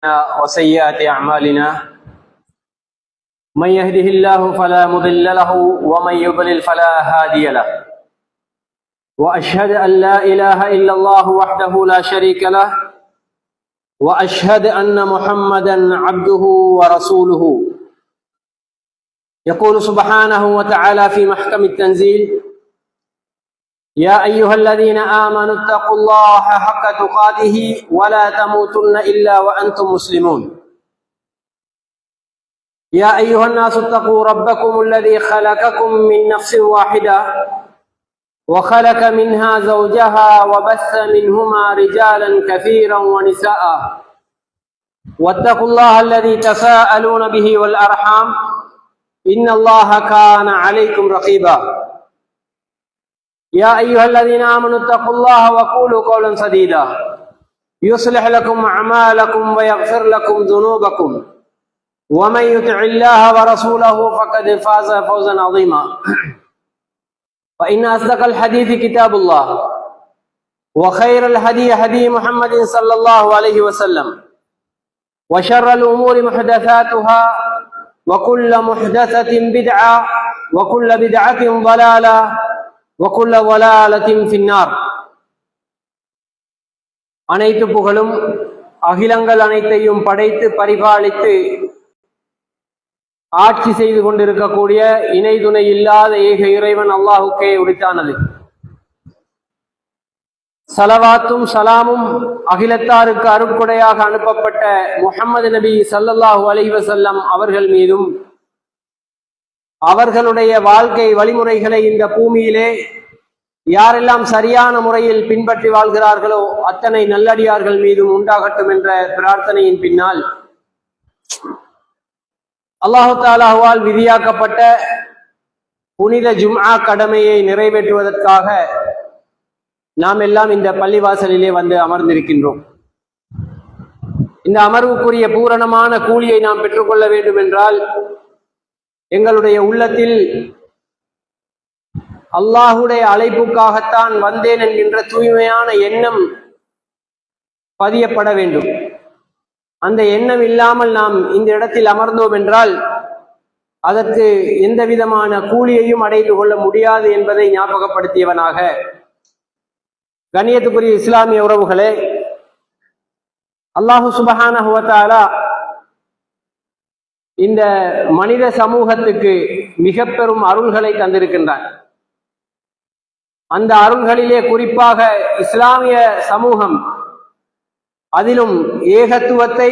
وسيئات أعمالنا من يهده الله فلا مضل له ومن يضلل فلا هادي له وأشهد أن لا إله إلا الله وحده لا شريك له وأشهد أن محمدا عبده ورسوله. يقول سبحانه وتعالى في محكم التنزيل: يا أيها الذين آمنوا اتقوا الله حق تقاته ولا تموتن إلا وأنتم مسلمون. يا أيها الناس اتقوا ربكم الذي خلقكم من نفس واحدة وخلق منها زوجها وبث منهما رجالا كثيرا ونساء واتقوا الله الذي تساءلون به والأرحام إن الله كان عليكم رقيبا. يا أيها الذين آمنوا اتقوا الله وقولوا قولا سديدا يصلح لكم أعمالكم ويغفر لكم ذنوبكم ومن يطع الله ورسوله فقد فاز فوزا عظيما. فإن أصدق الحديث كتاب الله وخير الهدي هدي محمد صلى الله عليه وسلم وشر الأمور محدثاتها وكل محدثة بدعة وكل بدعة ضلالة وكل ضلالة في النار. அனைத்து புகழும் அகிலங்கள் அனைத்தையும் படைத்து பரிபாலித்து ஆட்சி செய்து கொண்டிருக்கக்கூடிய இணை துணை இல்லாத ஏக இறைவன் அல்லாஹுக்கே உரித்தானது. சலவாத்தும் சலாமும் அகிலத்தாருக்கு அருட்கொடையாக அனுப்பப்பட்ட முஹம்மது நபி ஸல்லல்லாஹு அலைஹி வஸல்லம் அவர்கள் மீதும் அவர்களுடைய வாழ்க்கை வழிமுறைகளை இந்த பூமியிலே யாரெல்லாம் சரியான முறையில் பின்பற்றி வாழ்கிறார்களோ அத்தனை நல்லடியார்கள் மீதும் உண்டாகட்டும் என்ற பிரார்த்தனையின் பின்னால், அல்லாஹு தஆலாவால் விதியாக்கப்பட்ட புனித ஜும்ஆ கடமையை நிறைவேற்றுவதற்காக நாம் எல்லாம் இந்த பள்ளிவாசலிலே வந்து அமர்ந்திருக்கின்றோம். இந்த அமர்வுக்குரிய பூரணமான கூலியை நாம் பெற்றுக்கொள்ள வேண்டும் என்றால் எங்களுடைய உள்ளத்தில் அல்லாஹுடைய அழைப்புக்காகத்தான் வந்தேன் என்கின்ற தூய்மையான எண்ணம் பதியப்பட வேண்டும். அந்த எண்ணம் இல்லாமல் நாம் இந்த இடத்தில் அமர்ந்தோம் என்றால் அதற்கு எந்த விதமான கூலியையும் அடைந்து கொள்ள முடியாது என்பதை ஞாபகப்படுத்தியவனாக, கண்ணியத்துக்குரிய இஸ்லாமிய உறவுகளே, அல்லாஹு சுப்ஹானஹு வ தஆலா இந்த மனித சமூகத்துக்கு மிக பெரும் அருள்களை தந்திருக்கின்றான். அந்த அருள்களிலே குறிப்பாக இஸ்லாமிய சமூகம், அதிலும் ஏகத்துவத்தை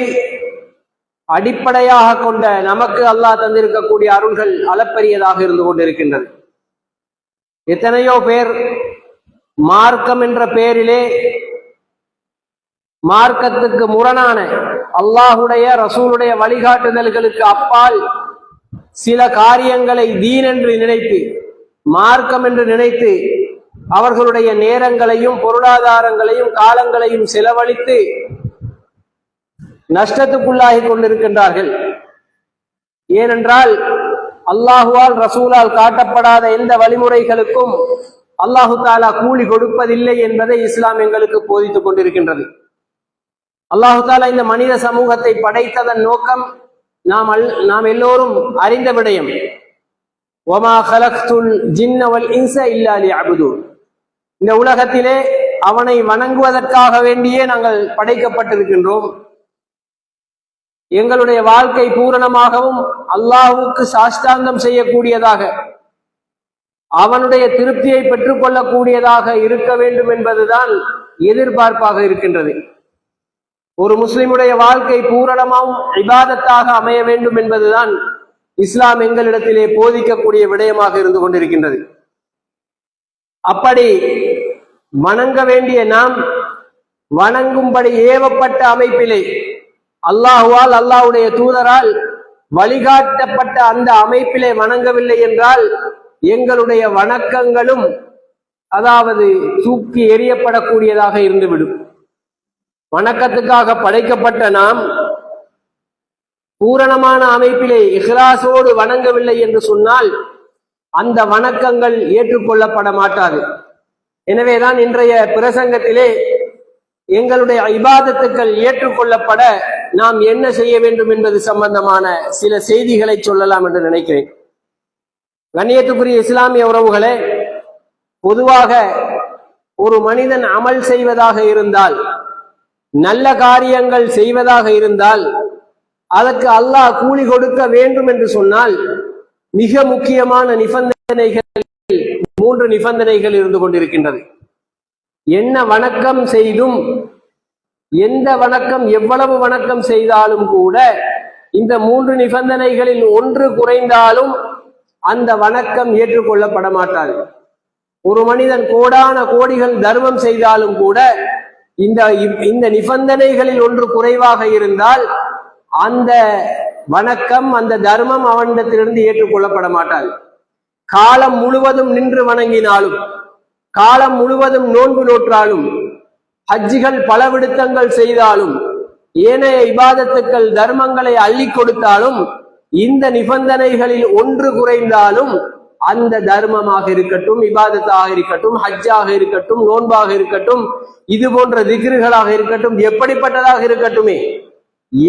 அடிப்படையாக கொண்ட நமக்கு அல்லாஹ் தந்திருக்கக்கூடிய அருள்கள் அளப்பரியதாக இருந்து கொண்டிருக்கின்றது. எத்தனையோ பேர் மார்க்கம் என்ற பெயரிலே மார்க்கத்துக்கு முரணான அல்லாஹுடைய ரசூலுடைய வழிகாட்டுதல்களுக்கு அப்பால் சில காரியங்களை தீன் என்று நினைத்து, மார்க்கம் என்று நினைத்து அவர்களுடைய நேரங்களையும் பொருளாதாரங்களையும் காலங்களையும் செலவழித்து நஷ்டத்துக்குள்ளாகி கொண்டிருக்கின்றார்கள். ஏனென்றால் அல்லாஹுவால் ரசூலால் காட்டப்படாத எந்த வழிமுறைகளுக்கும் அல்லாஹு தஆலா கூலி கொடுப்பதில்லை என்பதை இஸ்லாம் எங்களுக்கு போதித்துக் கொண்டிருக்கின்றது. அல்லாஹு தஆலா இந்த மனித சமூகத்தை படைத்ததன் நோக்கம் நாம் எல்லோரும் அறிந்த விடயம். வமா கலக்துல் ஜின்ன வல் இன்ஸ இல்லா லியஅபுதூன். இந்த உலகத்திலே அவனை வணங்குவதற்காக வேண்டியே நாங்கள் படைக்கப்பட்டிருக்கின்றோம். எங்களுடைய வாழ்க்கை பூரணமாகவும் அல்லாஹ்வுக்கு சாஷ்டாங்கம் செய்யக்கூடியதாக, அவனுடைய திருப்தியை பெற்றுக்கொள்ளக்கூடியதாக இருக்க வேண்டும் என்பதுதான் எதிர்பார்ப்பாக இருக்கின்றது. ஒரு முஸ்லிமுடைய வாழ்க்கை பூரணமாகவும் இபாதத்தாக அமைய வேண்டும் என்பதுதான் இஸ்லாம் எங்களிடத்திலே போதிக்கக்கூடிய விடயமாக இருந்து கொண்டிருக்கின்றது. அப்படி வணங்க வேண்டிய நாம் வணங்கும்படி ஏவப்பட்ட அமைப்பிலே அல்லாஹுவால் அல்லாஹ்வுடைய தூதரால் வழிகாட்டப்பட்ட அந்த அமைப்பிலே வணங்கவில்லை என்றால் எங்களுடைய வணக்கங்களும் அதாவது தூக்கி எறியப்படக்கூடியதாக இருந்துவிடும். வணக்கத்துக்காக படைக்கப்பட்ட நாம் பூரணமான அமைப்பிலே இஹ்லாஸோடு வணங்கவில்லை என்று சொன்னால் அந்த வணக்கங்கள் ஏற்றுக்கொள்ளப்பட மாட்டாது. எனவேதான் இன்றைய பிரசங்கத்திலே எங்களுடைய இபாதத்துக்கள் ஏற்றுக்கொள்ளப்பட நாம் என்ன செய்ய வேண்டும் என்பது சம்பந்தமான சில செய்திகளை சொல்லலாம் என்று நினைக்கிறேன். கண்ணியத்துக்குரிய இஸ்லாமிய உறவுகளே, பொதுவாக ஒரு மனிதன் அமல் செய்வதாக இருந்தால், நல்ல காரியங்கள் செய்வதாக இருந்தால், அதற்கு அல்லாஹ் கூலி கொடுக்க வேண்டும் என்று சொன்னால் மிக முக்கியமான நிபந்தனைகள் 3 நிபந்தனைகள் இருந்து கொண்டிருக்கின்றது. என்ன வணக்கம் செய்தும், எந்த வணக்கம் எவ்வளவு வணக்கம் செய்தாலும் கூட இந்த 3 நிபந்தனைகளில் ஒன்று குறைந்தாலும் அந்த வணக்கம் ஏற்றுக்கொள்ளப்பட மாட்டாது. ஒரு மனிதன் கோடான கோடிகள் தர்மம் செய்தாலும் கூட இந்த நிபந்தனைகளில் ஒன்று குறைவாக இருந்தால் அந்த வணக்கம், அந்த தர்மம் அவனிடத்திலிருந்து ஏற்றுக்கொள்ளப்பட மாட்டாது. காலம் முழுவதும் நின்று வணங்கினாலும், காலம் முழுவதும் நோன்பு நோற்றாலும், ஹஜ்ஜிகள் பல விடுத்தங்கள் செய்தாலும், ஏனைய இபாதத்துக்கள் தர்மங்களை அள்ளி கொடுத்தாலும், இந்த நிபந்தனைகளில் ஒன்று குறைந்தாலும் அந்த தர்மமாக இருக்கட்டும், இபாதத்தாக இருக்கட்டும், ஹஜ்ஜாக இருக்கட்டும், நோன்பாக இருக்கட்டும், இது போன்ற திக்ருகளாக இருக்கட்டும், எப்படிப்பட்டதாக இருக்கட்டுமே,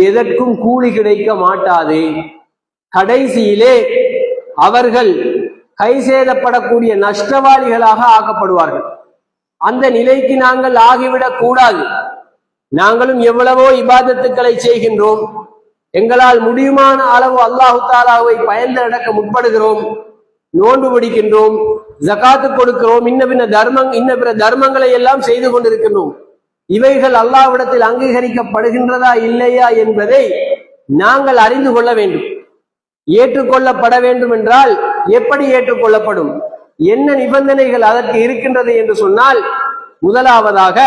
எதற்கும் கூலி கிடைக்க மாட்டாது. கடைசியிலே அவர்கள் கை சேதப்படக்கூடிய நஷ்டவாளிகளாக ஆக்கப்படுவார்கள். அந்த நிலைக்கு நாங்கள் ஆகிவிடக் கூடாது. நாங்களும் எவ்வளவோ இபாதத்துக்களை செய்கின்றோம், எங்களால் முடியுமான அளவு அல்லாஹு தாலாவை பயந்து நடக்க முற்படுகிறோம், நோன்பு பிடிக்கின்றோம், ஜகாத்து கொடுக்கிறோம், இன்ன பிற தர்மங்களை எல்லாம் செய்து கொண்டிருக்கின்றோம். இவைகள் அல்லாஹ்விடத்தில் அங்கீகரிக்கப்படுகின்றதா இல்லையா என்பதை நாங்கள் அறிந்து கொள்ள வேண்டும். ஏற்றுக்கொள்ளப்பட வேண்டும் என்றால் எப்படி ஏற்றுக்கொள்ளப்படும், என்ன நிபந்தனைகள் அதற்கு இருக்கின்றது என்று சொன்னால், முதலாவதாக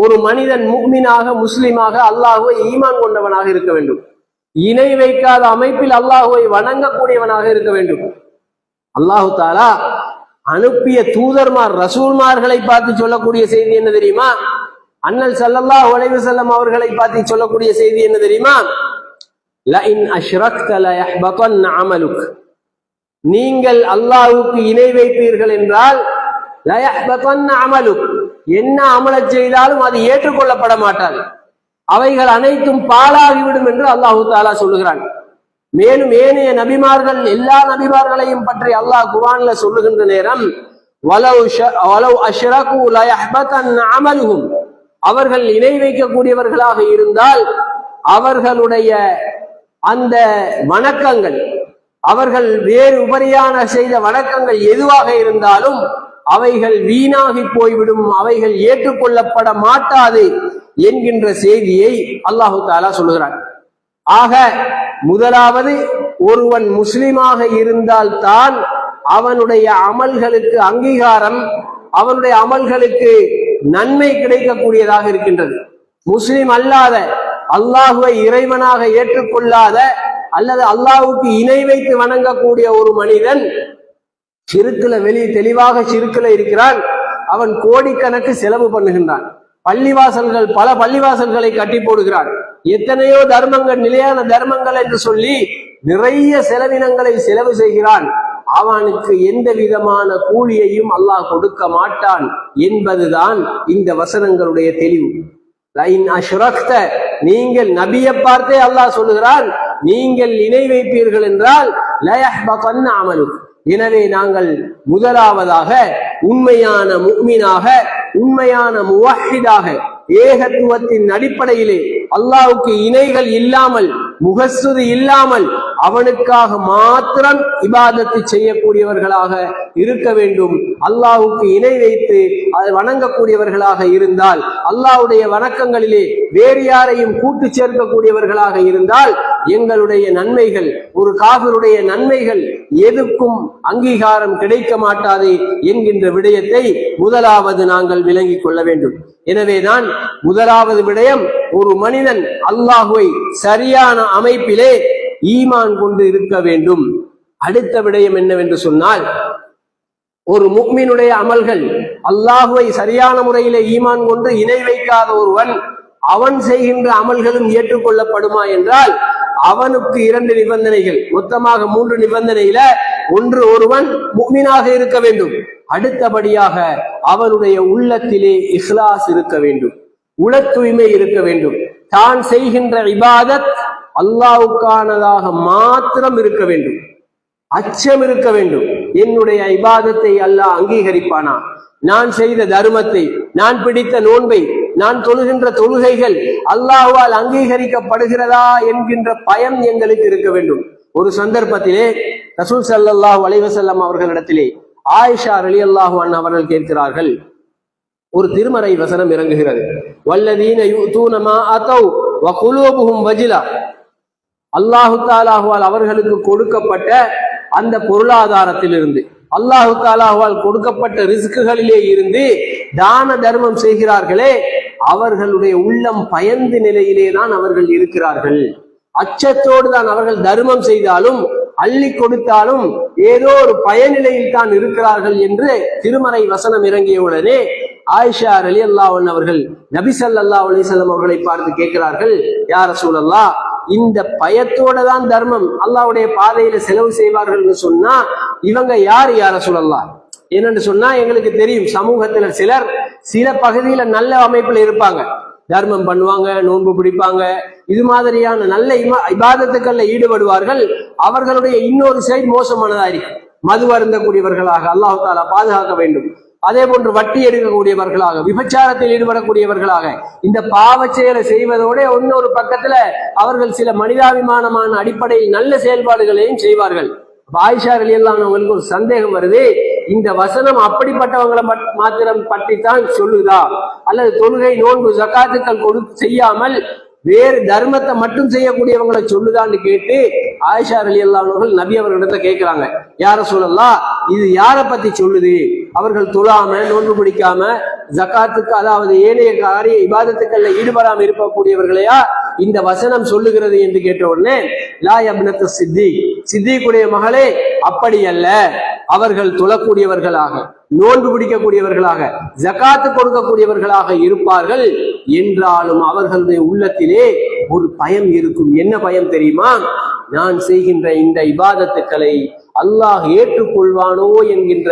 ஒரு மனிதன் முஃமினாக, முஸ்லிமாக, அல்லாஹுவை ஈமான் கொண்டவனாக இருக்க வேண்டும். இணை வைக்காத அமைப்பில் அல்லாஹுவை வணங்கக்கூடியவனாக இருக்க வேண்டும். அல்லாஹு தாலா அனுப்பிய தூதர்மார், ரசூல்மார்களை பார்த்து சொல்லக்கூடிய செய்தி என்ன தெரியுமா? அண்ணல் ஸல்லல்லாஹு அலைஹி வஸல்லம் அவர்களை பார்த்து சொல்லக்கூடிய செய்தி என்ன தெரியுமா? லஇன் அஷ்ரக்த லயஹ்பதன்ன அமலுக், நீங்கள் அல்லாஹ்வுக்கு இணை வைப்பீர்கள் என்றால் லயஹ்பதன்ன அமலுக், என்ன அமல செய்தாலும் அது ஏற்றுக்கொள்ளப்பட மாட்டாது, அவைகள் அனைத்தும் பாழாகிவிடும் என்று அல்லாஹு தாலா சொல்லுகிறான். மேலும் ஏனைய நபிமார்கள், எல்லா நபிமார்களையும் பற்றி அல்லாஹ் குர்ஆன்ல சொல்லுகின்ற நேரம் வலவ் அஷ்ரகு லயஹ்பதன்ன அமலுஹும், அவர்கள் இணை வைக்கக்கூடியவர்களாக இருந்தால் அவர்களுடைய அந்த வணக்கங்கள், அவர்கள் வேறு உபரியான செய்த வணக்கங்கள் எதுவாக இருந்தாலும் அவைகள் வீணாகி போய்விடும், அவைகள் ஏற்றுக்கொள்ளப்பட மாட்டாது என்கின்ற செய்தியை அல்லாஹு தாலா சொல்லுகிறான். ஆக முதலாவது, ஒருவன் முஸ்லிமாக இருந்தால் தான் அவனுடைய அமல்களுக்கு அங்கீகாரம், அவனுடைய அமல்களுக்கு நன்மை கிடைக்கக்கூடியதாக இருக்கின்றது. முஸ்லிம் அல்லாத, அல்லாஹுவை இறைவனாக ஏற்றுக்கொள்ளாத அல்லது அல்லாஹுக்கு இணை வைத்து வணங்கக்கூடிய ஒரு மனிதன் சிறுக்குல தெளிவாக சிறுக்குல இருக்கிறான். அவன் கோடிக்கணக்கு செலவு பண்ணுகின்றான். பள்ளிவாசல்கள், பல பள்ளிவாசல்களை கட்டி போடுகிறான். எத்தனையோ தர்மங்கள், நிலையான தர்மங்கள் என்று சொல்லி நிறைய செலவினங்களை செலவு செய்கிறான். அவனுக்கு எந்த விதமான கூலியையும் அல்லாஹ் கொடுக்க மாட்டான் என்பதுதான் இந்த வசனங்களுடைய தெளிவு. லைன் அஷ்ரக்த, நீங்கள் நபியை பார்த்தே அல்லாஹ் சொல்லுகிறான், நீங்கள் இணை வைப்பீர்கள் என்றால் லயஹ்பதன்ன அமலுக். எனவே நாங்கள் முதலாவதாக உண்மையான முஃமினாக, உண்மையான முவஹ்ஹிதாக, ஏகத்துவத்தின் அடிப்படையிலே அல்லாஹ்வுக்கு இணைகள் இல்லாமல், முகஸ்துதி இல்லாமல் அவனுக்காக மாத்திரம் இபாதத்து செய்யக்கூடியவர்களாக இருக்க வேண்டும். அல்லாஹ்வுக்கு இணை வைத்து அதை வணங்கக்கூடியவர்களாக இருந்தால், அல்லாஹ்வுடைய வணக்கங்களிலே வேறு யாரையும் கூட்டு சேர்க்கக்கூடியவர்களாக இருந்தால் எங்களுடைய நன்மைகள், ஒரு காஃபிருடைய நன்மைகள் எதுக்கும் அங்கீகாரம் கிடைக்க மாட்டாது என்கின்ற விடயத்தை முதலாவது நாங்கள் விளங்கிக் கொள்ள வேண்டும். எனவேதான் முதலாவது விடயம், ஒரு மனிதன் அல்லாஹுவை சரியான அமைப்பிலே ஈமான் கொண்டு இருக்க வேண்டும். அடுத்த விடயம் என்னவென்று சொன்னால், ஒரு முஃமினுடைய அமல்கள், அல்லாஹுவை சரியான முறையிலே ஈமான் கொண்டு இணை வைக்காத ஒருவன், அவன் செய்கின்ற அமல்களும் ஏற்றுக்கொள்ளப்படுமா என்றால் அவனுக்கு 2 நிபந்தனைகள், மொத்தமாக 3 நிபந்தனையில ஒன்று, ஒருவன் முஃமினாக இருக்க வேண்டும். அடுத்தபடியாக அவனுடைய உள்ளத்திலே இஹ்லாஸ் இருக்க வேண்டும், உள தூய்மை இருக்க வேண்டும். தான் செய்கின்ற இபாதத் அல்லாஹ்வுக்கானதாக மாத்திரம் இருக்க வேண்டும். அச்சம் இருக்க வேண்டும். என்னுடைய இபாதத்தை அல்லாஹ் அங்கீகரிப்பானா, நான் செய்த தர்மத்தை, நான் பிடித்த நோன்பை, நான் தொழுகின்ற தொழுகைகள் அல்லாஹ்வால் அங்கீகரிக்கப்படுகிறதா என்கின்ற பயம் எங்களுக்கு இருக்க வேண்டும். ஒரு சந்தர்ப்பத்திலே ரசூல் ஸல்லல்லாஹு அலைஹி வஸல்லம் அவர்களிடத்திலே ஆயிஷா ரலியல்லாஹு அன்ஹா அவர்கள் கேட்கிறார்கள், ஒரு திருமறை வசனம் இறங்குகிறது. வல்லதீன யுதூன மா அதௌ வ குலூபுஹும் வஜிலா. அல்லாஹு தஆலாவால் அவர்களுக்கு கொடுக்கப்பட்ட அந்த பொருளாதாரத்திலிருந்து, அல்லாஹு தஆலாவால் கொடுக்கப்பட்ட ரிஸ்குகளிலே இருந்து தான தர்மம் செய்கிறார்களே, அவர்களுடைய உள்ளம் பயந்த நிலையிலே தான் அவர்கள் இருக்கிறார்கள். அச்சத்தோடு தான் அவர்கள் தர்மம் செய்தாலும் அள்ளி கொடுத்தாலும் ஏதோ ஒரு பயனிலையில் தான் இருக்கிறார்கள் என்று திருமறை வசனம் இறங்கியவுடனே ஆயிஷா ரலியல்லாஹு அன்ஹா அவர்கள் நபி ஸல்லல்லாஹு அலைஹி வஸல்லம் அவர்களை பார்த்து கேட்கிறார்கள், யா ரசூலல்லாஹ், இந்த பயத்தோட தான் தர்மம் அல்லாஹ்வுடைய பாதையில செலவு செய்வார்கள் சொன்னா இவங்க யார் யா ரசூலல்லாஹ்? என்னன்னு சொன்னா எங்களுக்கு தெரியும், சமூகத்துல சிலர் சில பகுதியில நல்ல அமைப்புல இருப்பாங்க, தர்மம் பண்ணுவாங்க, நோன்பு பிடிப்பாங்க, இது மாதிரியான நல்ல இபாதத்துக்கள்ல ஈடுபடுவார்கள். அவர்களுடைய இன்னொரு சைடு மோசமானதா இருக்கும், மது அருந்தக்கூடியவர்களாக அல்லாஹ் தஆலா பாதுகாக்க வேண்டும். அதே போன்று வட்டி எடுக்கக்கூடியவர்களாக, விபச்சாரத்தில் ஈடுபடக்கூடியவர்களாக, இந்த பாவ செயலை செய்வதோட இன்னொரு பக்கத்துல அவர்கள் சில மனிதாபிமானமான அடிப்படையில் நல்ல செயல்பாடுகளையும் செய்வார்கள். ஆயிஷா ரலியல்லாஹு அன்ஹா அவங்களுக்கு ஒரு சந்தேகம் வருது, இந்த வசனம் அப்படிப்பட்டவங்களை மாத்திரம் பற்றித்தான் சொல்லுதா, அல்லது தொழுகை நோன்பு ஜகாத்துக்கள் செய்யாமல் வேறு தர்மத்தை மட்டும் செய்யக்கூடியவங்களை சொல்லுதான்னு கேட்டு ஆயிஷா ரலியல்லாஹு அன்ஹா அவர்கள் நபி அவர்களிடத்துல கேட்கிறாங்க, யா ரசூலல்லாஹ், இது யாரை பத்தி சொல்லுது? அவர்கள் தொழாம நோன்பு பிடிக்காம ஜகாத்துக்கு அதாவது ஏனைய காரிய இபாதத்துக்கள்ல ஈடுபடாம இருக்கக்கூடியவர்களையா இந்த வசனம் சொல்லுகிறது என்று கேட்ட உடனே, லா யப்னத்து சித்திக், சித்திக்குடைய மகளே, அப்படி அல்ல, அவர்கள் தொழக்கூடியவர்களாக, நோன்பு பிடிக்கக்கூடியவர்களாக, ஜகாத்து கொடுக்கக்கூடியவர்களாக இருப்பார்கள். என்றாலும் அவர்களுடைய உள்ளத்திலே ஒரு பயம் இருக்கும். என்ன பயம் தெரியுமா? நான் செய்கின்ற இந்த இபாதத்துக்களை அல்லாஹ் ஏற்றுக்கொள்வானோ என்கின்ற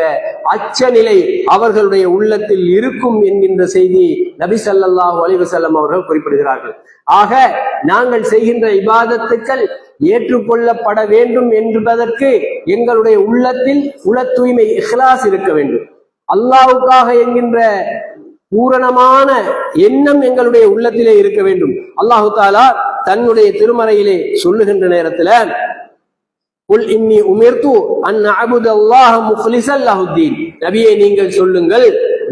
அச்ச நிலை அவர்களுடைய உள்ளத்தில் இருக்கும் என்கின்ற செய்தி நபி ஸல்லல்லாஹு அலைஹி வஸல்லம் அவர்கள் குறிப்பிடுகிறார்கள். ஆக நாங்கள் செய்கின்ற இபாதத்துக்கள் ஏற்றுக்கொள்ளப்பட வேண்டும் என்பதற்கு எங்களுடைய உள்ளத்தில் உள தூய்மை, இஹ்லாஸ் இருக்க வேண்டும். அல்லாஹ்வுக்காக என்கின்ற பூரணமான எண்ணம் எங்களுடைய உள்ளத்திலே இருக்க வேண்டும். அல்லாஹு தஆலா தன்னுடைய திருமறையிலே சொல்லுகின்ற நேரத்துல, குல் இன்னி உமிர்து அன் அஅபுதல்லாஹ முக்லிஸன் லஹுத்தீன், நபியே நீங்கள் சொல்லுங்கள்,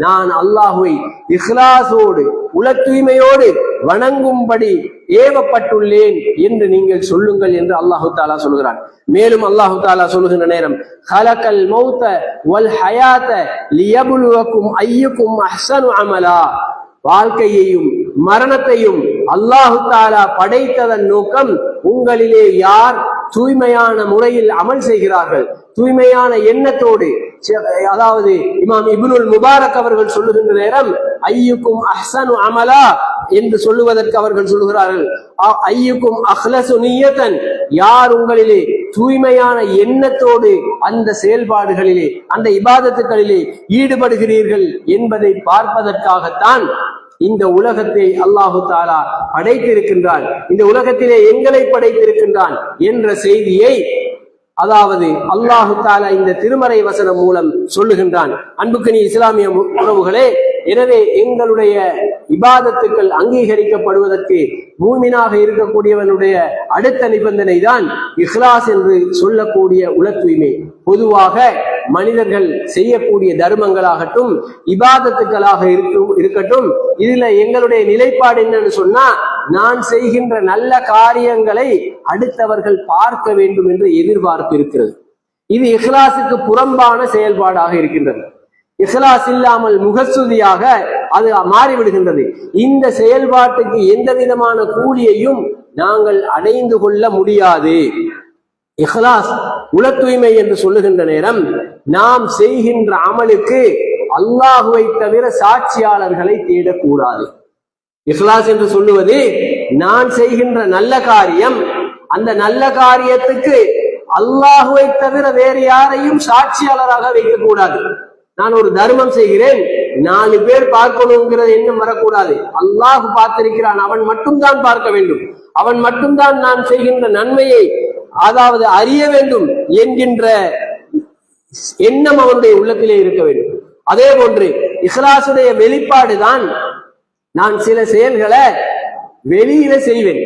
நான் அல்லாஹ்வை இஹ்லாஸோடு உள தூய்மையோடு வணங்கும்படி ஏவப்பட்டுள்ளேன் என்று நீங்கள் சொல்லுங்கள் என்று அல்லாஹு தஆலா சொல்கிறான். மேலும் அல்லாஹு தஆலா சொல்லுகின்ற நேரம், ஹலகல் மௌத வல் ஹயாத லியப்லுவக்கும் அய்யுக்கும் அஹ்ஸனு அமலா, வாழ்க்கையையும் மரணத்தையும் அல்லாஹு தஆலா படைத்ததன் நோக்கம் உங்களிலே யார் தூய்மையான முறையில் அமல் செய்கிறார்கள், தூய்மையான எண்ணத்தோடு, அதாவது இமாம் இப்னுல் முபாரக் அவர்கள் சொல்லுகின்ற நேரம் ஐயுக்கும் அஹ்ஸனு அமலா என்று சொல்லுவதற்கு அவர்கள் சொல்லுகிறார்கள், ஐயுக்கும் அஹ்லசு நிய்யத்தன், யார் உங்களிலே தூய்மையான எண்ணத்தோடு அந்த செயல்பாடுகளிலே அந்த இபாதத்துகளிலே ஈடுபடுகிறீர்கள் என்பதை பார்ப்பதற்காகத்தான் இந்த உலகத்தை அல்லாஹு தஆலா படைத்திருக்கின்றான், இந்த உலகத்திலே எங்களை படைத்திருக்கின்றான் என்ற செய்தியை அதாவது அல்லாஹு தஆலா இந்த திருமறை வசனம் மூலம் சொல்லுகின்றான். அன்புக்கனி இஸ்லாமிய உறவுகளே, எனவே எங்களுடைய இபாதத்துக்கள் அங்கீகரிக்கப்படுவதற்கு மூமினாக இருக்கக்கூடியவனுடைய அடுத்த நிபந்தனை தான் இஹ்லாஸ் என்று சொல்லக்கூடிய உள தூய்மை. பொதுவாக மனிதர்கள் செய்யக்கூடிய தர்மங்களாகட்டும் இபாதத்துக்களாக இருக்கட்டும், இதுல எங்களுடைய நிலைப்பாடு என்னன்னு சொன்னா, நான் செய்கின்ற நல்ல காரியங்களை அடுத்தவர்கள் பார்க்க வேண்டும் என்று எதிர்பார்ப்பு இருக்கிறது. இது இஹ்லாஸுக்கு புறம்பான செயல்பாடாக இருக்கின்றது. இஹ்லாஸ் இல்லாமல் முகஸ்துதியாக அது மாறிவிடுகின்றது. இந்த செயல்பாட்டுக்கு எந்த விதமான கூலியையும் நாங்கள் அடைந்து கொள்ள முடியாது. இஹ்லாஸ் உள தூய்மை என்று சொல்லுகின்ற நேரம், நாம் செய்கின்ற அமலுக்கு அல்லாஹுவை தவிர சாட்சியாளர்களை தேடக்கூடாது. இஹ்லாஸ் என்று சொல்லுவது, நான் செய்கின்ற நல்ல காரியம், அந்த நல்ல காரியத்துக்கு அல்லாஹுவை தவிர வேறு யாரையும் சாட்சியாளராக வைக்கக்கூடாது. நான் ஒரு தர்மம் செய்கிறேன், 4 பேர் பார்க்கணுங்கிற எண்ணம் வரக்கூடாது. அல்லாஹ் பார்த்திருக்கிறான், அவன் மட்டும்தான் பார்க்க வேண்டும், அவன் மட்டும்தான் நான் செய்கின்ற நன்மையை அதாவது அறிய வேண்டும் என்கின்ற எண்ணம் அவனுடைய உள்ளத்திலே இருக்க வேண்டும். அதே போன்று இஹ்லாசுடைய வெளிப்பாடு தான், நான் சில செயல்களை வெளியில செய்வேன்.